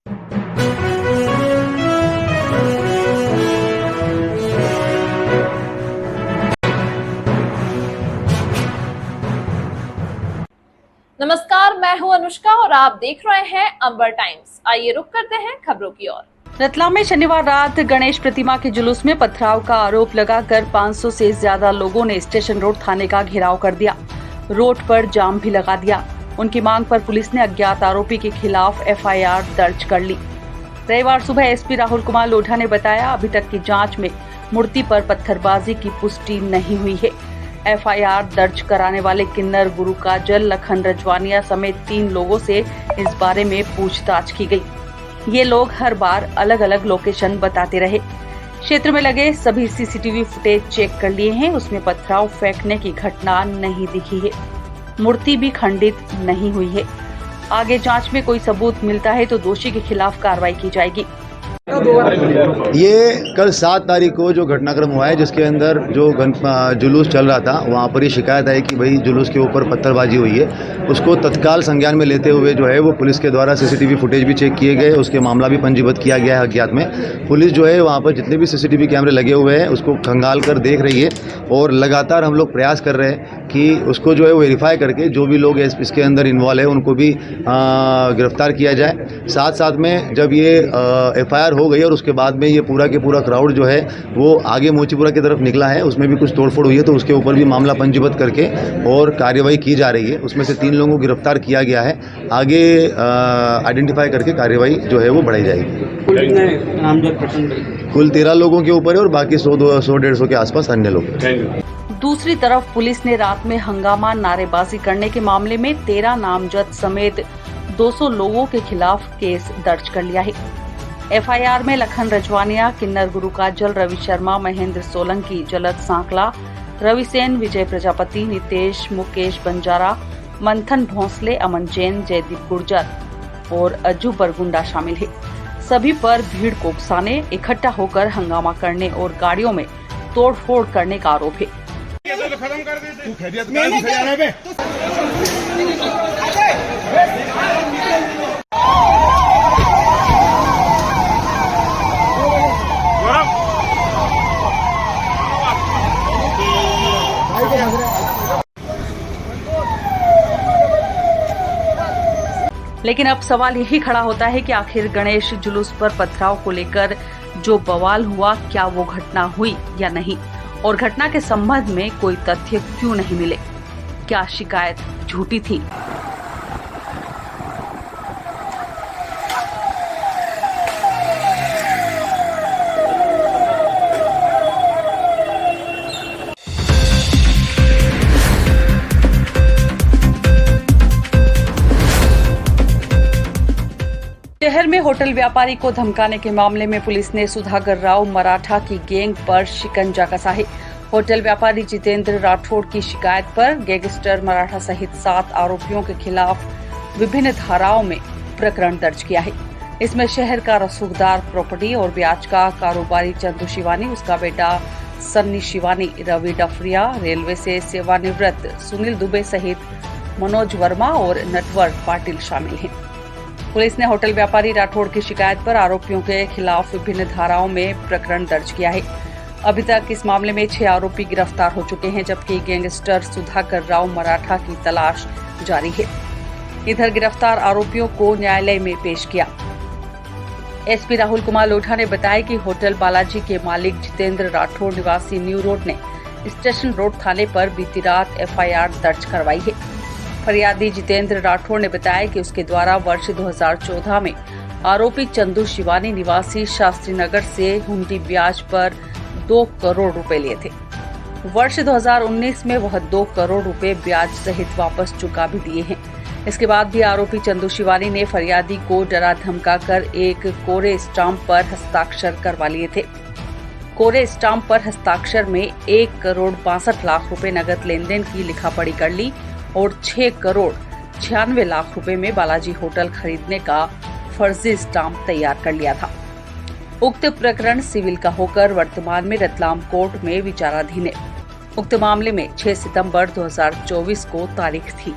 नमस्कार, मैं हूं अनुष्का और आप देख रहे हैं अंबर टाइम्स। आइए रुक करते हैं खबरों की ओर। रतलाम में शनिवार रात गणेश प्रतिमा के जुलूस में पथराव का आरोप लगाकर 500 से ज्यादा लोगों ने स्टेशन रोड थाने का घेराव कर दिया। रोड पर जाम भी लगा दिया। उनकी मांग पर पुलिस ने अज्ञात आरोपी के खिलाफ एफआईआर दर्ज कर ली। रविवार सुबह एसपी राहुल कुमार लोढ़ा ने बताया, अभी तक की जांच में मूर्ति पर पत्थरबाजी की पुष्टि नहीं हुई है। एफआईआर दर्ज कराने वाले किन्नर गुरुकाजल, लखन रजवानिया समेत 3 लोगों से इस बारे में पूछताछ की गई। ये लोग हर बार अलग अलग लोकेशन बताते रहे। क्षेत्र में लगे सभी सीसीटीवी फुटेज चेक कर लिए हैं, उसमें पथराव फेंकने की घटना नहीं दिखी है। मूर्ति भी खंडित नहीं हुई है। आगे जांच में कोई सबूत मिलता है तो दोषी के खिलाफ कार्रवाई की जाएगी। ये कल 7 तारीख को जो घटनाक्रम हुआ है, जिसके अंदर जो जुलूस चल रहा था, वहाँ पर ये शिकायत आई कि भाई जुलूस के ऊपर पत्थरबाजी हुई है। उसको तत्काल संज्ञान में लेते हुए जो है वो पुलिस के द्वारा सीसीटीवी फुटेज भी चेक किए गए, उसके मामला भी पंजीबद्ध किया गया है अज्ञात में। पुलिस जो है वहाँ पर जितने भी सीसीटीवी कैमरे लगे हुए हैं उसको खंगाल कर देख रही है और लगातार हम लोग प्रयास कर रहे हैं कि उसको जो है वो वेरीफाई करके जो भी लोग इसके अंदर इन्वॉल्व है उनको भी गिरफ्तार किया जाए। साथ साथ में जब ये एफआईआर हो गई और उसके बाद में ये पूरा के पूरा क्राउड जो है वो आगे मोचीपुरा की तरफ निकला है, उसमें भी कुछ तोड़फोड़ हुई है, तो उसके ऊपर भी मामला पंजीबद्ध करके और कार्यवाही की जा रही है। उसमें से 3 लोगों को गिरफ्तार किया गया है। आगे आइडेंटिफाई करके कार्यवाही जो है वो बढ़ाई जाएगी। कुल 13 लोगों के ऊपर है और बाकी 100-150 के आसपास अन्य लोग। दूसरी तरफ पुलिस ने रात में हंगामा नारेबाजी करने के मामले में 13 नामजद समेत 200 लोगों के खिलाफ केस दर्ज कर लिया है। एफआईआर में लखन रजवानिया, किन्नर गुरुकाजल, रवि शर्मा, महेंद्र सोलंकी, जलद सांकला, रवि सेन, विजय प्रजापति, नितेश, मुकेश बंजारा, मंथन भोंसले, अमन जैन, जयदीप गुर्जर और अज्जू बरगुंडा शामिल है। सभी पर भीड़ को उकसाने, इकट्ठा होकर हंगामा करने और गाड़ियों में तोड़फोड़ करने का आरोप है। लेकिन अब सवाल यही खड़ा होता है कि आखिर गणेश जुलूस पर पथराव को लेकर जो बवाल हुआ, क्या वो घटना हुई या नहीं, और घटना के संबंध में कोई तथ्य क्यों नहीं मिले? क्या शिकायत झूठी थी? शहर में होटल व्यापारी को धमकाने के मामले में पुलिस ने सुधाकर राव मराठा की गैंग पर शिकंजा कसा है। होटल व्यापारी जितेंद्र राठौड़ की शिकायत पर गैंगस्टर मराठा सहित 7 आरोपियों के खिलाफ विभिन्न धाराओं में प्रकरण दर्ज किया है। इसमें शहर का रसूखदार प्रॉपर्टी और ब्याज का कारोबारी चंदू शिवानी, उसका बेटा सन्नी शिवानी, रवि डफरिया, रेलवे से सेवानिवृत्त सुनील दुबे सहित मनोज वर्मा और नटवर पाटिल शामिल हैं। पुलिस ने होटल व्यापारी राठौड़ की शिकायत पर आरोपियों के खिलाफ विभिन्न धाराओं में प्रकरण दर्ज किया है। अभी तक इस मामले में 6 आरोपी गिरफ्तार हो चुके हैं, जबकि गैंगस्टर सुधाकर राव मराठा की तलाश जारी है। इधर गिरफ्तार आरोपियों को न्यायालय में पेश किया। एसपी राहुल कुमार लोढ़ा ने बताया कि होटल बालाजी के मालिक जितेंद्र राठौड़ निवासी न्यू रोड ने स्टेशन रोड थाने पर बीती रात एफआईआर दर्ज करवाई है। फरियादी जितेंद्र राठौड़ ने बताया कि उसके द्वारा वर्ष 2014 में आरोपी चंदू शिवानी निवासी शास्त्री नगर से हुंडी ब्याज पर 2 करोड़ रुपए लिए थे। वर्ष 2019 में वह 2 करोड़ रुपए ब्याज सहित वापस चुका भी दिए हैं। इसके बाद भी आरोपी चंदू शिवानी ने फरियादी को डरा धमकाकर एक कोरे स्टाम्प पर हस्ताक्षर करवा लिए थे। कोरे स्टाम्प पर हस्ताक्षर में 1 करोड़ 62 लाख रुपए नगद लेन देन की लिखापढ़ी कर ली और 6 करोड़ 96 लाख रुपए में बालाजी होटल खरीदने का फर्जी स्टाम्प तैयार कर लिया था। उक्त प्रकरण सिविल का होकर वर्तमान में रतलाम कोर्ट में विचाराधीन है। उक्त मामले में 6 सितंबर 2024 को तारीख थी।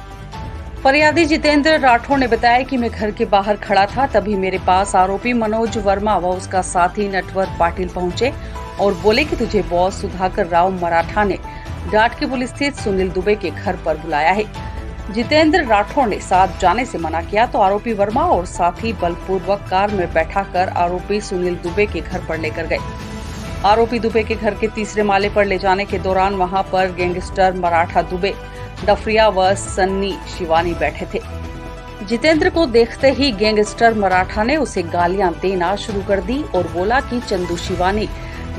फरियादी जितेंद्र राठौड़ ने बताया कि मैं घर के बाहर खड़ा था, तभी मेरे पास आरोपी मनोज वर्मा व उसका साथी नटवर पाटिल पहुंचे और बोले कि तुझे बॉस सुधाकर राव मराठा ने डाट के पुलिस स्थित सुनील दुबे के घर पर बुलाया है। जितेंद्र राठौड़ ने साथ जाने से मना किया तो आरोपी वर्मा और साथी बलपूर्वक कार में बैठाकर आरोपी सुनील दुबे के घर पर लेकर गए। आरोपी दुबे के घर के तीसरे माले पर ले जाने के दौरान वहां पर गैंगस्टर मराठा दुबे, डफरिया व सन्नी शिवानी बैठे थे। जितेंद्र को देखते ही गैंगस्टर मराठा ने उसे गालियां देना शुरू कर दी और बोला कि चंदू शिवानी,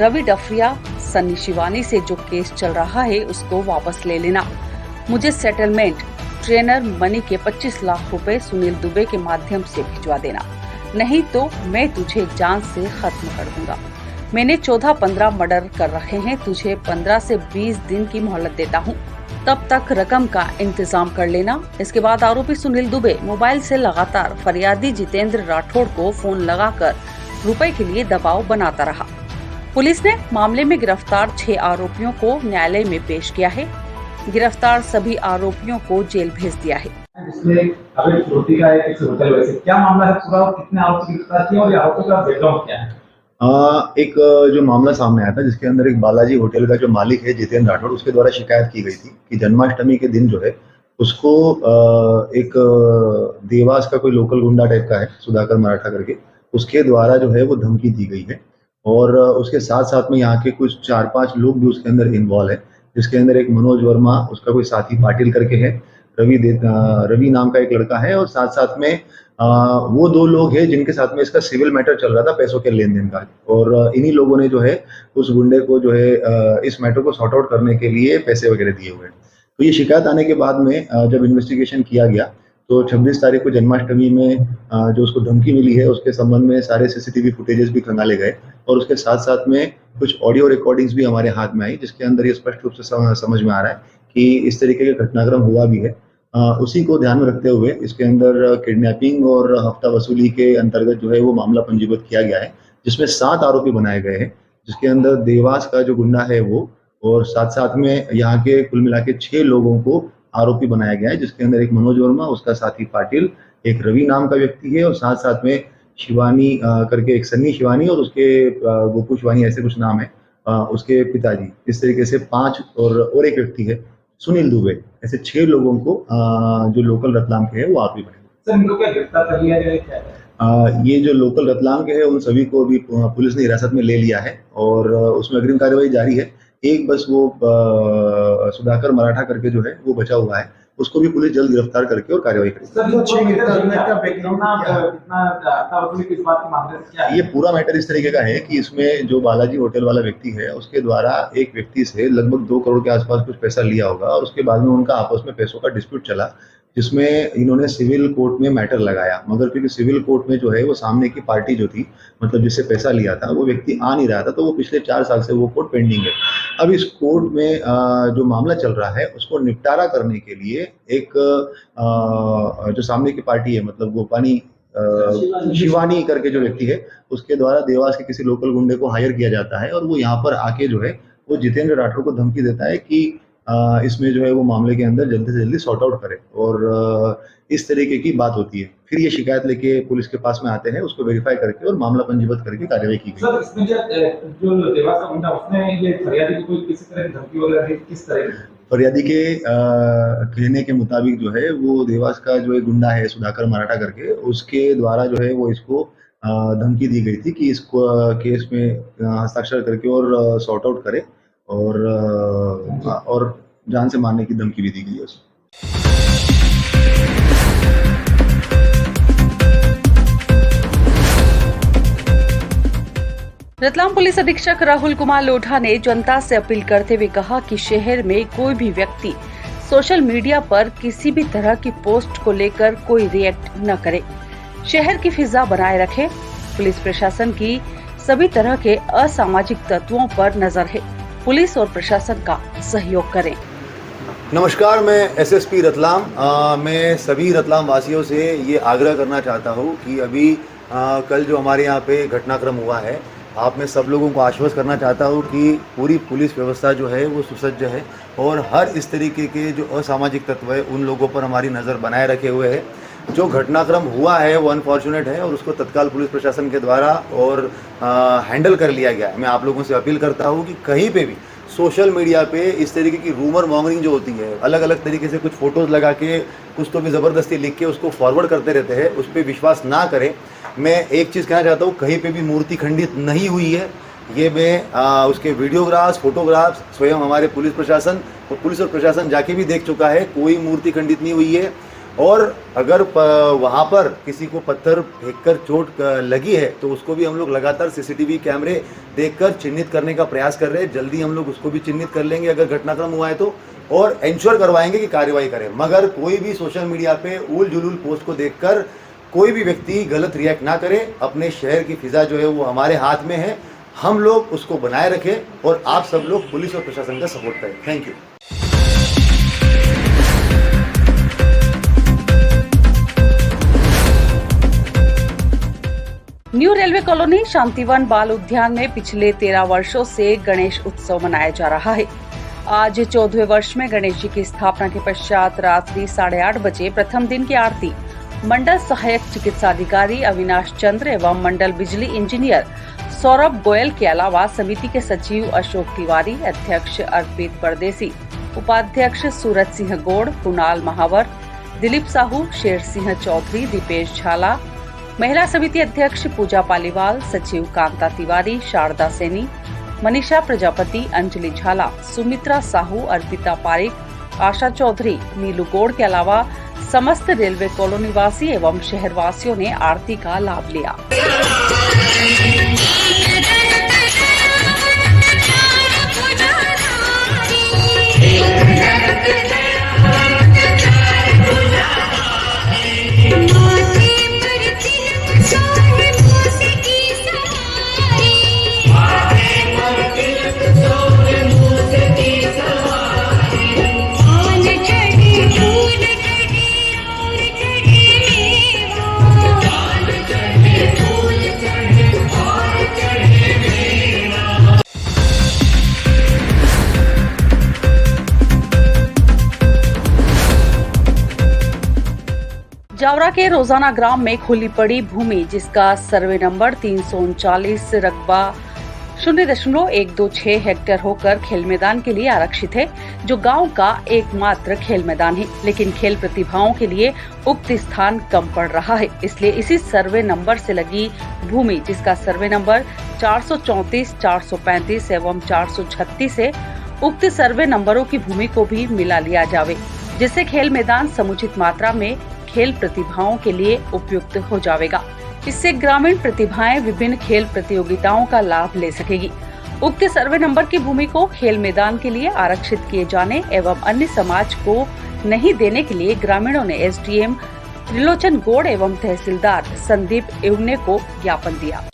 रवि डफरिया, सन्नी शिवानी से जो केस चल रहा है उसको वापस ले लेना। मुझे सेटलमेंट ट्रेनर मनी के 25 लाख रुपए सुनील दुबे के माध्यम से भिजवा देना, नहीं तो मैं तुझे जान से खत्म कर दूंगा। मैंने 14-15 मर्डर कर रखे हैं, तुझे 15 से 20 दिन की मोहलत देता हूँ, तब तक रकम का इंतजाम कर लेना। इसके बाद आरोपी सुनील दुबे मोबाइल से लगातार फरियादी जितेंद्र राठौड़ को फोन लगाकर रुपए के लिए दबाव बनाता रहा। पुलिस ने मामले में गिरफ्तार 6 आरोपियों को न्यायालय में पेश किया है। गिरफ्तार सभी आरोपियों को जेल भेज दिया है। इसमें अभी फ्रूटी का एक होटल वैसे क्या मामला है पूरा और कितने आरोपी गिरफ्तार किए और आरोपी का बैकग्राउंड क्या है? एक जो मामला सामने आया था जिसके अंदर एक बालाजी होटल का जो मालिक है जितेंद्र राठौड़, उसके द्वारा शिकायत की गई थी कि जन्माष्टमी के दिन जो है उसको एक देवास का कोई लोकल गुंडा टाइप का है सुधाकर मराठा करके, उसके द्वारा जो है वो धमकी दी गई है और उसके साथ साथ में यहाँ के कुछ 4-5 लोग भी उसके अंदर इन्वॉल्व है, जिसके अंदर एक मनोज वर्मा, उसका कोई साथी पाटिल करके है, रवि नाम का एक लड़का है और साथ साथ में वो 2 लोग हैं जिनके साथ में इसका सिविल मैटर चल रहा था पैसों के लेन देन का, और इन्हीं लोगों ने जो है उस गुंडे को जो है इस मैटर को सॉर्ट आउट करने के लिए पैसे वगैरह दिए हुए हैं। तो ये शिकायत आने के बाद में जब इन्वेस्टिगेशन किया गया तो 26 तारीख को जन्माष्टमी में जो उसको धमकी मिली है उसके संबंध में सारे सीसीटीवी फुटेजेस भी खंगाले गए और उसके साथ साथ में कुछ ऑडियो रिकॉर्डिंग्स भी हमारे हाथ में आई, जिसके अंदर ये स्पष्ट रूप से समझ में आ रहा है कि इस तरीके का घटनाक्रम हुआ भी है। उसी को ध्यान में रखते हुए इसके अंदर किडनैपिंग और हफ्ता वसूली के अंतर्गत जो है वो मामला पंजीबद्ध किया गया है, जिसमें 7 आरोपी बनाए गए हैं, जिसके अंदर देवास का जो गुंडा है वो और साथ साथ में यहाँ के कुल मिला के 6 लोगों को आरोपी बनाया गया है, जिसके अंदर एक मनोज वर्मा, उसका साथी पाटिल, एक रवि नाम का व्यक्ति है और साथ साथ में शिवानी करके एक सन्नी शिवानी और उसके गोकू शिवानी ऐसे कुछ नाम है, उसके पिताजी। इस तरीके से 5 और एक व्यक्ति है सुनील दुबे, ऐसे 6 लोगों को जो लोकल रतलाम के हैं वो आरोपी बने। सर इनको क्या गिरफ्तार कर लिया गया है क्या? ये जो लोकल रतलाम के हैं उन सभी को भी पुलिस ने हिरासत में ले लिया है और उसमें अग्रिम कार्यवाही जारी है। एक बस वो सुधाकर मराठा करके जो है वो बचा हुआ है, उसको भी पुलिस जल्द गिरफ्तार करके और कार्यवाही करेगी। सर ये पूरा मैटर इस तरीके का है कि इसमें जो बालाजी होटल वाला व्यक्ति है उसके द्वारा एक व्यक्ति से लगभग 2 करोड़ के आसपास कुछ पैसा लिया होगा और उसके बाद में उनका आपस में पैसों का डिस्प्यूट चला, जिसमें इन्होंने सिविल कोर्ट में मैटर लगाया, मगर क्योंकि सिविल कोर्ट में जो है वो सामने की पार्टी जो थी, मतलब जिससे पैसा लिया था, वो व्यक्ति आ नहीं रहा था, तो वो पिछले 4 साल से वो कोर्ट पेंडिंग है। अब इस कोर्ट में जो मामला चल रहा है उसको निपटारा करने के लिए एक जो सामने की पार्टी है, मतलब गोपानी शिवानी करके जो व्यक्ति है, उसके द्वारा देवास के किसी लोकल गुंडे को हायर किया जाता है और वो यहाँ पर आके जो है वो जितेंद्र राठौड़ को धमकी देता है कि इसमें जो है वो मामले के अंदर जल्दी से जल्दी सॉर्ट आउट करे और इस तरीके की बात होती है। फिर ये शिकायत लेके पुलिस के पास में आते हैं, उसको वेरीफाई करके और मामला पंजीबद्ध करके कार्यवाही की गई। सर इसमें जो देवास का गुंडा उसने ये फरियादी की कोई किसी तरह की धमकी वगैरह दी, किस तरह की? फरियादी के कहने के मुताबिक जो है वो देवास का जो एक गुंडा है सुधाकर मराठा करके, उसके द्वारा जो है वो इसको धमकी दी गई थी कि इसको केस में हस्ताक्षर करके और सॉर्ट आउट करे और जान से मारने की धमकी भी दी गई है उसको। रतलाम पुलिस अधीक्षक राहुल कुमार लोढ़ा ने जनता से अपील करते हुए कहा कि शहर में कोई भी व्यक्ति सोशल मीडिया पर किसी भी तरह की पोस्ट को लेकर कोई रिएक्ट न करे, शहर की फिजा बनाए रखे। पुलिस प्रशासन की सभी तरह के असामाजिक तत्वों पर नजर है, पुलिस और प्रशासन का सहयोग करें। नमस्कार, मैं एसएसपी रतलाम। मैं सभी रतलाम वासियों से ये आग्रह करना चाहता हूँ कि अभी कल जो हमारे यहाँ पे घटनाक्रम हुआ है, आप मैं सब लोगों को आश्वस्त करना चाहता हूँ कि पूरी पुलिस व्यवस्था जो है वो सुसज्ज है और हर इस तरीके के जो असामाजिक तत्व है उन लोगों पर हमारी नज़र बनाए रखे हुए है। जो घटनाक्रम हुआ है वो अनफॉर्चुनेट है और उसको तत्काल पुलिस प्रशासन के द्वारा और हैंडल कर लिया गया है। मैं आप लोगों से अपील करता हूँ कि कहीं पे भी सोशल मीडिया पे इस तरीके की रूमर मॉन्गरिंग जो होती है, अलग अलग तरीके से कुछ फ़ोटोज़ लगा के कुछ तो भी ज़बरदस्ती लिख के उसको फॉरवर्ड करते रहते हैं, उस पर विश्वास ना करें। मैं एक चीज़ कहना चाहता हूँ, कहीं पे भी मूर्ति खंडित नहीं हुई है। ये मैं उसके वीडियोग्राफ्स, फोटोग्राफ्स स्वयं हमारे पुलिस और प्रशासन जाके भी देख चुका है, कोई मूर्ति खंडित नहीं हुई है। और अगर वहाँ पर किसी को पत्थर फेंककर चोट लगी है तो उसको भी हम लोग लगातार सीसीटीवी कैमरे देखकर चिन्हित करने का प्रयास कर रहे हैं। जल्दी हम लोग उसको भी चिन्हित कर लेंगे अगर घटनाक्रम हुआ है तो, और इंश्योर करवाएंगे कि कार्रवाई करें। मगर कोई भी सोशल मीडिया पे उल जुलूल पोस्ट को देखकर कोई भी व्यक्ति गलत रिएक्ट ना करे। अपने शहर की फिजा जो है वो हमारे हाथ में है, हम लोग उसको बनाए रखें और आप सब लोग पुलिस और प्रशासन का सपोर्ट करें। Thank you. New railway colony Shantivan बाल उद्यान में पिछले 13 वर्षों से गणेश उत्सव मनाया जा रहा है। आज 14वें वर्ष में गणेश जी की स्थापना के पश्चात रात्रि 8:30 बजे प्रथम दिन की आरती मंडल सहायक चिकित्साधिकारी अविनाश चंद्र एवं मंडल बिजली इंजीनियर सौरभ गोयल के अलावा समिति के सचिव अशोक तिवारी, अध्यक्ष अर्पित परदेसी, उपाध्यक्ष सूरज सिंह गौड़, कुणाल महावर, दिलीप साहू, शेर सिंह चौधरी, दीपेश झाला, महिला समिति अध्यक्ष पूजा पालीवाल, सचिव कांता तिवारी, शारदा सैनी, मनीषा प्रजापति, अंजलि झाला, सुमित्रा साहू, अर्पिता पारिक, आशा चौधरी, नीलू गौड़ के अलावा समस्त रेलवे कॉलोनी वासी एवं शहरवासियों ने आरती का लाभ लिया। जावरा के रोजाना ग्राम में खुली पड़ी भूमि जिसका सर्वे नंबर 339 रकबा 0.126 हेक्टेयर होकर खेल मैदान के लिए आरक्षित है, जो गांव का एकमात्र खेल मैदान है। लेकिन खेल प्रतिभाओं के लिए उक्त स्थान कम पड़ रहा है, इसलिए इसी सर्वे नंबर से लगी भूमि जिसका सर्वे नंबर 434, 435 एवं 436 है, उक्त सर्वे नंबरों की भूमि को भी मिला लिया जावे, जिससे खेल मैदान समुचित मात्रा में खेल प्रतिभाओं के लिए उपयुक्त हो जाएगा। इससे ग्रामीण प्रतिभाएं विभिन्न खेल प्रतियोगिताओं का लाभ ले सकेगी। उक्त सर्वे नंबर की भूमि को खेल मैदान के लिए आरक्षित किए जाने एवं अन्य समाज को नहीं देने के लिए ग्रामीणों ने एसडीएम त्रिलोचन गौड़ एवं तहसीलदार संदीप एवने को ज्ञापन दिया।